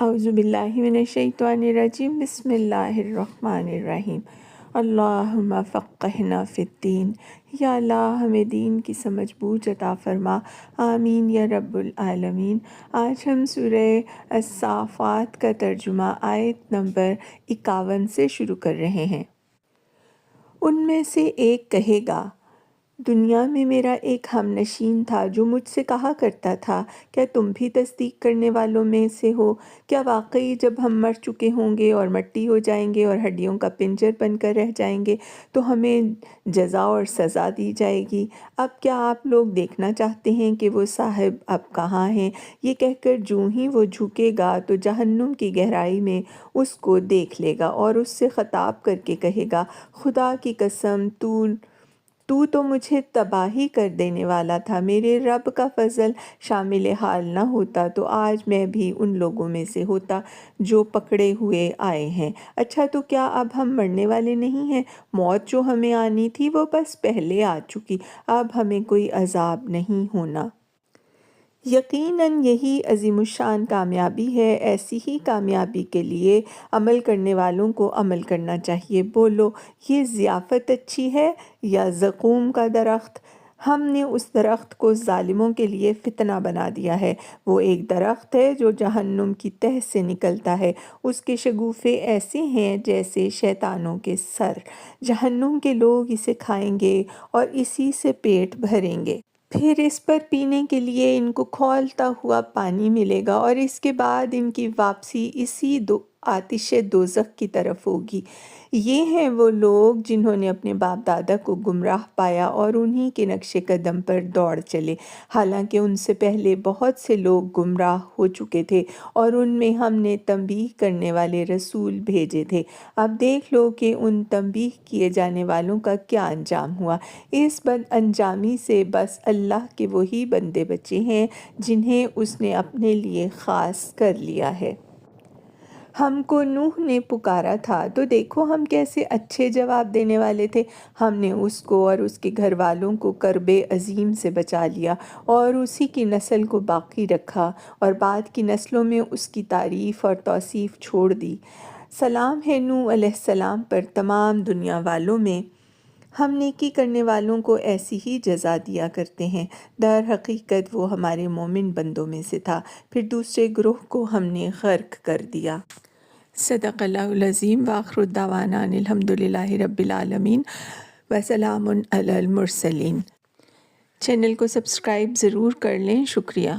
اعوذ باللہ من الشیطان الرجیم بسم اللہ الرحمن الرحیم اللہم فقہنا فی الدین، یا اللہ ہمیں دین کی سمجھ بوجھ عطا فرما، آمین یا رب العالمین۔ آج ہم سورہ الصافات کا ترجمہ آیت نمبر 51 سے شروع کر رہے ہیں۔ ان میں سے ایک کہے گا، دنیا میں میرا ایک ہم نشین تھا جو مجھ سے کہا کرتا تھا، کیا تم بھی تصدیق کرنے والوں میں سے ہو؟ کیا واقعی جب ہم مر چکے ہوں گے اور مٹی ہو جائیں گے اور ہڈیوں کا پنجر بن کر رہ جائیں گے تو ہمیں جزا اور سزا دی جائے گی؟ اب کیا آپ لوگ دیکھنا چاہتے ہیں کہ وہ صاحب اب کہاں ہیں؟ یہ کہہ کر جوں ہی وہ جھکے گا تو جہنم کی گہرائی میں اس کو دیکھ لے گا اور اس سے خطاب کر کے کہے گا، خدا کی قسم تو مجھے تباہی کر دینے والا تھا۔ میرے رب کا فضل شامل حال نہ ہوتا تو آج میں بھی ان لوگوں میں سے ہوتا جو پکڑے ہوئے آئے ہیں۔ اچھا تو کیا اب ہم مرنے والے نہیں ہیں؟ موت جو ہمیں آنی تھی وہ بس پہلے آ چکی، اب ہمیں کوئی عذاب نہیں ہونا۔ یقیناً یہی عظیم الشان کامیابی ہے۔ ایسی ہی کامیابی کے لیے عمل کرنے والوں کو عمل کرنا چاہیے۔ بولو، یہ ضیافت اچھی ہے یا زقوم کا درخت؟ ہم نے اس درخت کو ظالموں کے لیے فتنہ بنا دیا ہے۔ وہ ایک درخت ہے جو جہنم کی تہہ سے نکلتا ہے، اس کے شگوفے ایسے ہیں جیسے شیطانوں کے سر۔ جہنم کے لوگ اسے کھائیں گے اور اسی سے پیٹ بھریں گے۔ پھر اس پر پینے کے لیے ان کو کھولتا ہوا پانی ملے گا اور اس کے بعد ان کی واپسی اسی آتش دوزخ کی طرف ہوگی۔ یہ ہیں وہ لوگ جنہوں نے اپنے باپ دادا کو گمراہ پایا اور انہی کے نقش قدم پر دوڑ چلے، حالانکہ ان سے پہلے بہت سے لوگ گمراہ ہو چکے تھے اور ان میں ہم نے تنبیہ کرنے والے رسول بھیجے تھے۔ اب دیکھ لو کہ ان تنبیہ کیے جانے والوں کا کیا انجام ہوا۔ اس بد انجامی سے بس اللہ کے وہی بندے بچے ہیں جنہیں اس نے اپنے لیے خاص کر لیا ہے۔ ہم کو نوح نے پکارا تھا تو دیکھو ہم کیسے اچھے جواب دینے والے تھے۔ ہم نے اس کو اور اس کے گھر والوں کو کرب عظیم سے بچا لیا اور اسی کی نسل کو باقی رکھا اور بعد کی نسلوں میں اس کی تعریف اور توصیف چھوڑ دی۔ سلام ہے نوح علیہ السلام پر تمام دنیا والوں میں۔ ہم نیکی کرنے والوں کو ایسی ہی جزا دیا کرتے ہیں۔ در حقیقت وہ ہمارے مومن بندوں میں سے تھا، پھر دوسرے گروہ کو ہم نے غرق کر دیا۔ صدق اللہ العظیم۔ وآخر دعوانا ان الحمد للہ رب العالمین وسلام علی المرسلین۔ چینل کو سبسکرائب ضرور کر لیں، شکریہ۔